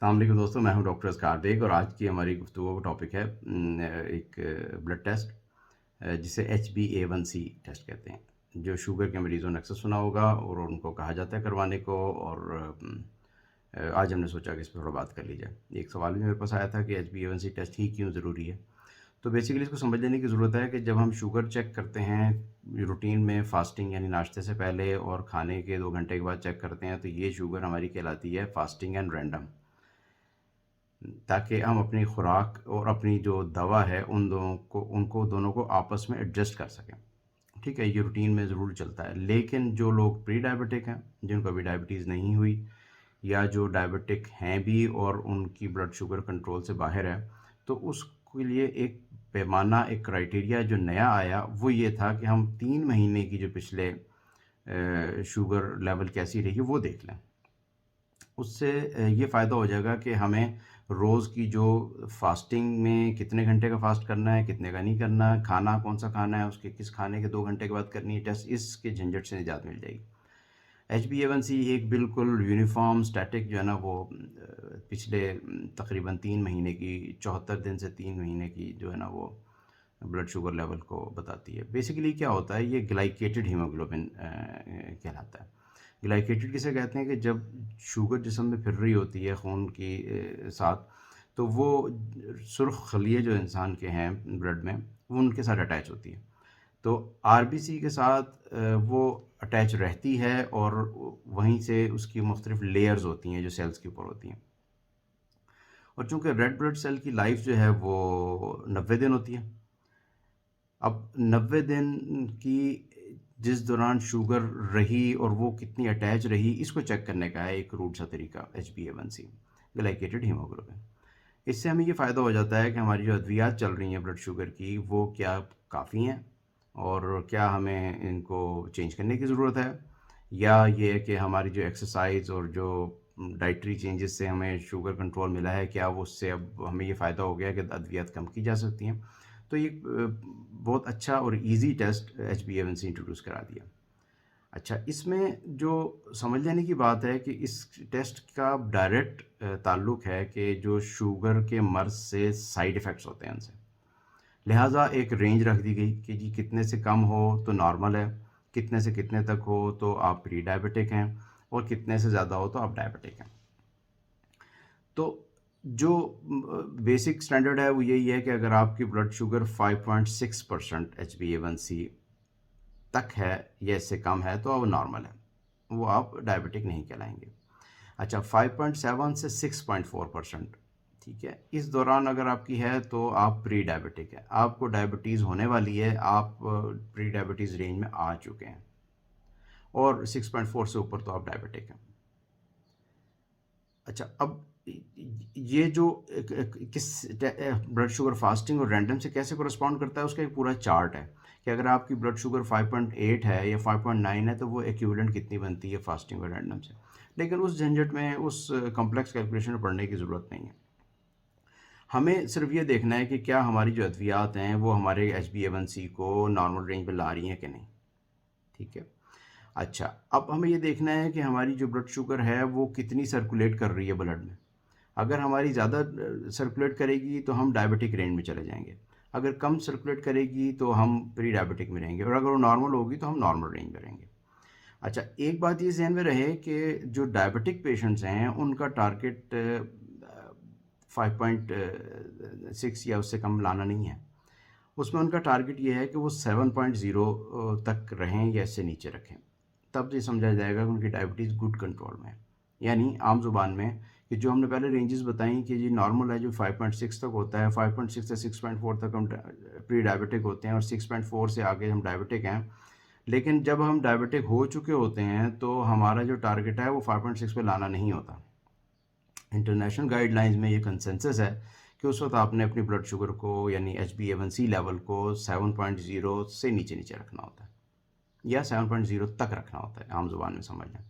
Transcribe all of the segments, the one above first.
अस्सलाम वालेकुम दोस्तों, मैं हूं डॉक्टर असगार बेग और आज की हमारी गुफ्तगू का टॉपिक है एक ब्लड टेस्ट जिसे HbA1c टेस्ट कहते हैं। जो शुगर के मरीज़ों ने अक्सर सुना होगा और उनको कहा जाता है करवाने को। और आज हमने सोचा कि इस पर थोड़ा बात कर ली जाए। एक सवाल भी मेरे पास आया था कि HbA1c टेस्ट ही क्यों ज़रूरी है। तो बेसिकली इसको समझ लेने की ज़रूरत है कि जब हम शुगर चेक करते हैं रूटीन में फास्टिंग यानी नाश्ते से पहले और खाने के 2 घंटे के बाद चेक करते हैं, तो ये शुगर हमारी कहलाती है फास्टिंग एंड रैंडम। ताकि हम अपनी खुराक और अपनी जो दवा है उनको दोनों को आपस में एडजस्ट कर सकें। ठीक है, ये रूटीन में ज़रूर चलता है। लेकिन जो लोग प्री डायबिटिक हैं, जिनको अभी डायबिटीज़ नहीं हुई, या जो डायबिटिक हैं भी और उनकी ब्लड शुगर कंट्रोल से बाहर है, तो उसके लिए एक पैमाना, एक क्राइटेरिया जो नया आया वो ये था कि हम 3 महीने की जो पिछले शुगर लेवल कैसी रही वो देख लें। उससे ये फ़ायदा हो जाएगा कि हमें रोज़ की जो फास्टिंग में कितने घंटे का फास्ट करना है, कितने का नहीं करना है, खाना कौन सा खाना है, उसके किस खाने के 2 घंटे के बाद करनी है टेस्ट, इसके झंझट से निजात मिल जाएगी। HbA1c एक बिल्कुल यूनिफॉर्म स्टैटिक जो है ना वो पिछले तकरीबन 3 महीने की, 74 दिन से 3 महीने की जो है ना वो ब्लड शुगर लेवल को बताती है। बेसिकली क्या होता है, ये ग्लाइकेटेड हीमोग्लोबिन कहलाता है। ग्लाइकेटेड किसे कहते हैं कि जब शुगर जिस्म में फिर रही होती है खून की साथ, तो वो सुर्ख खलिए जो इंसान के हैं ब्लड में, वो उनके साथ अटैच होती है। तो आरबीसी के साथ वो अटैच रहती है और वहीं से उसकी मुख्तलिफ लेयर्स होती हैं जो सेल्स के ऊपर होती हैं। और चूँकि रेड ब्लड सेल की लाइफ जो है वो 90 दिन होती है। अब 90 दिन की जिस दौरान शुगर रही और वो कितनी अटैच रही, इसको चेक करने का है एक रूट सा तरीका HbA1c, ग्लाइकेटेड हीमोग्लोबिन। इससे हमें ये फ़ायदा हो जाता है कि हमारी जो अद्वियात चल रही हैं ब्लड शुगर की, वो क्या काफ़ी हैं और क्या हमें इनको चेंज करने की ज़रूरत है, या ये है कि हमारी जो एक्सरसाइज और जो डाइटरी चेंजेस से हमें शुगर कंट्रोल मिला है, क्या वो उससे अब हमें ये फ़ायदा हो गया कि अद्वियात कम की जा सकती हैं। तो ये बहुत अच्छा और इजी टेस्ट HbA1c इंट्रोड्यूस करा दिया। अच्छा, इसमें जो समझ लेने की बात है कि इस टेस्ट का डायरेक्ट ताल्लुक है कि जो शुगर के मर्ज़ से साइड इफ़ेक्ट्स होते हैं उनसे। लिहाजा एक रेंज रख दी गई कि जी कितने से कम हो तो नॉर्मल है, कितने से कितने तक हो तो आप प्री डायबिटिक हैं, और कितने से ज़्यादा हो तो आप डायबिटिक हैं। तो जो बेसिक स्टैंडर्ड है वो यही है कि अगर आपकी ब्लड शुगर 5.6% HbA1c तक है या इससे कम है तो वो नॉर्मल है, वो आप डायबिटिक नहीं कहलाएंगे। अच्छा, 5.7 से 6.4%, ठीक है, इस दौरान अगर आपकी है तो आप प्री डायबिटिक है, आपको डायबिटीज़ होने वाली है, आप प्री डायबिटीज़ रेंज में आ चुके हैं। और 6.4 से ऊपर तो आप डायबिटिक हैं। अच्छा, अब ये जो किस ब्लड शुगर फास्टिंग और रैंडम से कैसे कोरस्पॉन्ड करता है, उसका एक पूरा चार्ट है कि अगर आपकी ब्लड शुगर 5.8 है या 5.9 है तो वो एक्विवेलेंट कितनी बनती है फास्टिंग और रैंडम से। लेकिन उस झंझट में, उस कॉम्प्लेक्स कैलकुलेशन में पढ़ने की ज़रूरत नहीं है। हमें सिर्फ ये देखना है कि क्या हमारी जो अद्वियात हैं वो हमारे HbA1c को नॉर्मल रेंज में ला रही हैं कि नहीं। ठीक है। अच्छा, अब हमें ये देखना है कि हमारी जो ब्लड शुगर है वो कितनी सर्कुलेट कर रही है ब्लड में। अगर हमारी ज़्यादा सर्कुलेट करेगी तो हम डायबिटिक रेंज में चले जाएंगे, अगर कम सर्कुलेट करेगी तो हम प्री डायबिटिक में रहेंगे, और अगर वो नॉर्मल होगी तो हम नॉर्मल रेंज में रहेंगे। अच्छा, एक बात ये ज़हन में रहे कि जो डायबिटिक पेशेंट्स हैं उनका टारगेट 5.6 या उससे कम लाना नहीं है। उसमें उनका टारगेट ये है कि वो 7.0 तक रहें या इससे नीचे रखें। तब ये समझा जाएगा कि उनकी डायबिटीज़ गुड कंट्रोल में है। यानी आम ज़ुबान में कि जो हमने पहले रेंजेस बताई कि जी नॉर्मल है जो 5.6 तक होता है, 5.6 से 6.4 तक हम प्री डायबिटिक होते हैं, और 6.4 से आगे हम डायबिटिक हैं। लेकिन जब हम डायबिटिक हो चुके होते हैं तो हमारा जो टारगेट है वो 5.6 पे लाना नहीं होता। इंटरनेशनल गाइडलाइंस में ये कंसेंसस है कि उस वक्त आपने अपनी ब्लड शुगर को यानी HbA1c लेवल को 7.0 से नीचे नीचे रखना होता है, या 7.0 तक रखना होता है, आम जुबान में समझ लें।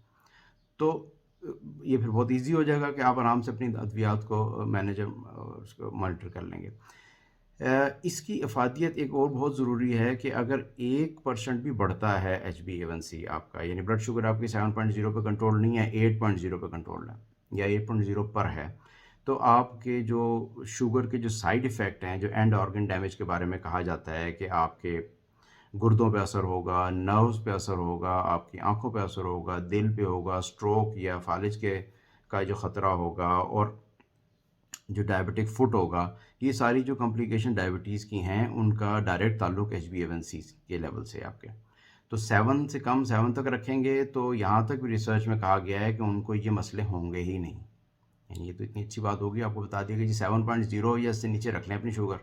तो ये फिर बहुत इजी हो जाएगा कि आप आराम से अपनी अद्वियात को मैनेज उसको मॉनिटर कर लेंगे। इसकी अफादियत एक और बहुत ज़रूरी है कि अगर 1% भी बढ़ता है HbA1c आपका, यानी ब्लड शुगर आपकी 7.0 पे कंट्रोल नहीं है, 8.0 पे कंट्रोल है या 8.0 पर है, तो आपके जो शुगर के जो साइड इफ़ेक्ट हैं, जो एंड ऑर्गन डैमेज के बारे में कहा जाता है कि आपके गुर्दों पे असर होगा, नर्व्स पे असर होगा, आपकी आँखों पे असर होगा, दिल पे होगा, स्ट्रोक या फ़ालिज के का जो ख़तरा होगा और जो डायबिटिक फुट होगा, ये सारी जो कॉम्प्लिकेशन डायबिटीज़ की हैं, उनका डायरेक्ट ताल्लुक HbA1c के लेवल से है आपके। तो 7 से कम 7 तक रखेंगे तो यहाँ तक भी रिसर्च में कहा गया है कि उनको ये मसले होंगे ही नहीं। यानी ये तो इतनी अच्छी बात होगी, आपको बता दिया कि जी 7.0 या इससे नीचे रख लें अपनी शुगर।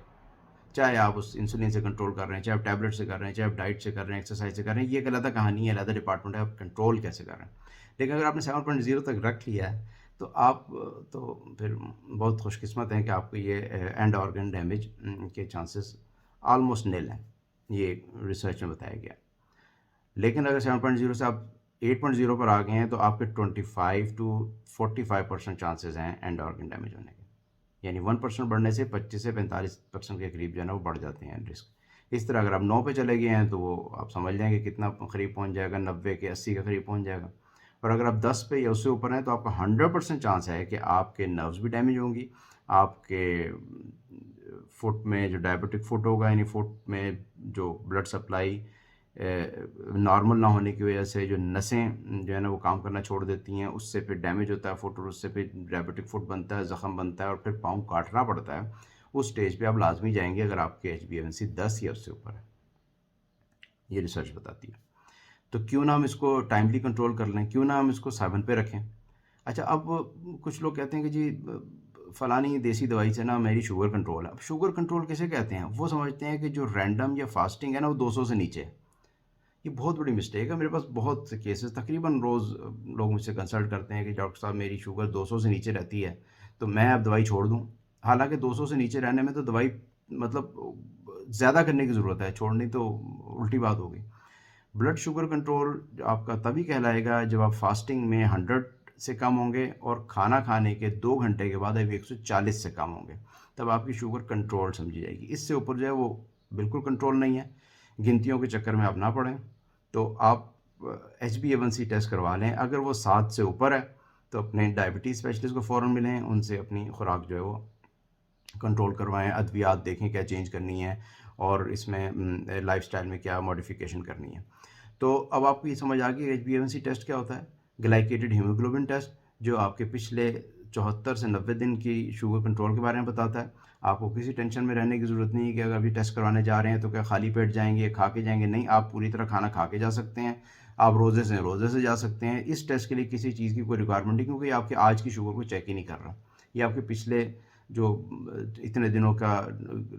चाहे आप उस इंसुलिन से कंट्रोल कर रहे हैं, चाहे आप टैबलेट से कर रहे हैं, चाहे आप डाइट से कर रहे हैं, एक्सरसाइज से कर रहे हैं, ये एक अलग कहानी है, अलग डिपार्टमेंट है, आप कंट्रोल कैसे कर रहे हैं। लेकिन अगर आपने 7.0 तक रख लिया है तो आप तो फिर बहुत खुशकिस्मत हैं कि आपको ये एंड ऑर्गन डैमेज के चांसेस ऑलमोस्ट निल हैं, ये रिसर्च में बताया गया। लेकिन अगर 7.0 से आप 8.0 पर आ गए हैं तो आपके 25 टू 45% चांसेस हैं एंड ऑर्गन डैमेज होने के। यानी 1% बढ़ने से 25 से 45% के करीब जो है ना वो बढ़ जाते हैं रिस्क। इस तरह अगर आप 9 पे चले गए हैं तो वो आप समझ जाएंगे कितना करीब पहुंच जाएगा, 90 के 80 के करीब पहुंच जाएगा। और अगर आप 10 पे या उससे ऊपर हैं तो आपका 100% चांस है कि आपके नर्व्स भी डैमेज होंगी, आपके फुट में जो डायबिटिक फुट होगा, यानी फुट में जो ब्लड सप्लाई नॉर्मल ना होने की वजह से जो नसें जो है ना वो काम करना छोड़ देती हैं, उससे फिर डैमेज होता है फुट और उससे फिर डायबिटिक फुट बनता है, ज़ख़म बनता है और फिर पाँव काटना पड़ता है। उस स्टेज पे आप लाजमी जाएंगे अगर आपके HbA1c 10 या उससे ऊपर है, ये रिसर्च बताती है। तो क्यों ना हम इसको टाइमली कंट्रोल कर लें, क्यों ना हम इसको 7 पे रखें। अच्छा, अब कुछ लोग कहते हैं कि जी फ़लानी देसी दवाई से ना मेरी शुगर कंट्रोल है। अब शुगर कंट्रोल किसे कहते हैं? वो समझते हैं कि जो रैंडम या फास्टिंग है ना वो 200 से नीचे है। ये बहुत बड़ी मिस्टेक है। मेरे पास बहुत से केसेस तकरीबन रोज़ लोग मुझसे कंसल्ट करते हैं कि डॉक्टर साहब मेरी शुगर 200 से नीचे रहती है, तो मैं अब दवाई छोड़ दूँ। हालाँकि 200 से नीचे रहने में तो दवाई मतलब ज़्यादा करने की ज़रूरत है, छोड़नी तो उल्टी बात हो गई। ब्लड शुगर कंट्रोल आपका तभी कहलाएगा जब आप फास्टिंग में 100 से कम होंगे और खाना खाने के 2 घंटे के बाद अभी 140 से कम होंगे, तब आपकी शुगर कंट्रोल समझी जाएगी। इससे ऊपर जो है वो बिल्कुल कंट्रोल नहीं है। गिनतियों के चक्कर में आप ना पड़ें, तो आप HbA1c टेस्ट करवा लें। अगर वो 7 से ऊपर है तो अपने डायबिटीज़ स्पेशलिस्ट को फ़ौरन मिलें, उनसे अपनी खुराक जो है वो कंट्रोल करवाएँ, अद्वियात देखें क्या चेंज करनी है और इसमें लाइफ़स्टाइल में क्या मॉडिफ़िकेशन करनी है। तो अब आपको ये समझ आ गई HbA1c टेस्ट क्या होता है। ग्लाइकेटेड हीमोग्लोबिन टेस्ट जो आपके पिछले 74 से 90 दिन की शुगर कंट्रोल के बारे में बताता है। आपको किसी टेंशन में रहने की ज़रूरत नहीं है कि अगर अभी टेस्ट करवाने जा रहे हैं तो क्या खाली पेट जाएँगे, खा के जाएँगे, नहीं, आप पूरी तरह खाना खा के जा सकते हैं। आप रोज़े से जा सकते हैं। इस टेस्ट के लिए किसी चीज़ की कोई रिक्वायरमेंट नहीं, क्योंकि आपके आज की शुगर को चेक ही नहीं कर रहा। ये आपके पिछले जो इतने दिनों का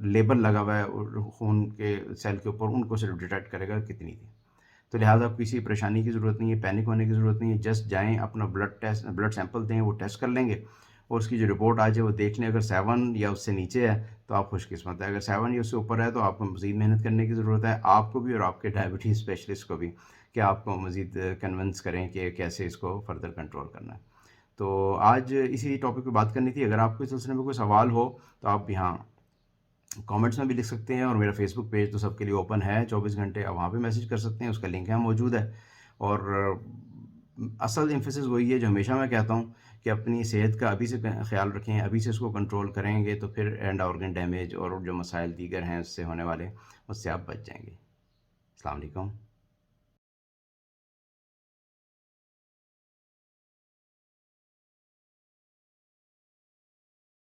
लेबल लगा हुआ है और खून के सेल के ऊपर, उनको सिर्फ डिटेक्ट करेगा कितनी थी। तो लिहाजा आपको किसी परेशानी की ज़रूरत नहीं है, पैनिक होने की ज़रूरत नहीं है। जस्ट जाएँ, अपना ब्लड सैंपल दें, वो टेस्ट कर लेंगे और उसकी जो रिपोर्ट आ जाए वो देख लें। अगर 7 या उससे नीचे है तो आप खुशकिस्मत है। अगर 7 या उससे ऊपर है तो आपको मज़ीद मेहनत करने की ज़रूरत है, आपको भी और आपके डायबिटीज़ स्पेशलिस्ट को भी, कि आपको मज़ीद कन्विंस करें कि कैसे इसको फ़र्दर कंट्रोल करना है। तो आज इसी टॉपिक पे बात करनी थी। अगर आपको इस सिलसिले में कोई सवाल हो तो आप यहाँ कमेंट्स में भी लिख सकते हैं और मेरा फेसबुक पेज तो सबके लिए ओपन है 24 घंटे, आप वहाँ पे मैसेज कर सकते हैं, उसका लिंक यहाँ मौजूद है। और असल एम्फेसिस वही है जो हमेशा मैं कहता हूँ कि अपनी सेहत का अभी से ख्याल रखें, अभी से इसको कंट्रोल करेंगे तो फिर एंड ऑर्गन डैमेज और जो मसाइल दीगर हैं उससे होने वाले, उससे आप बच जाएंगे। अस्सलाम वालेकुम।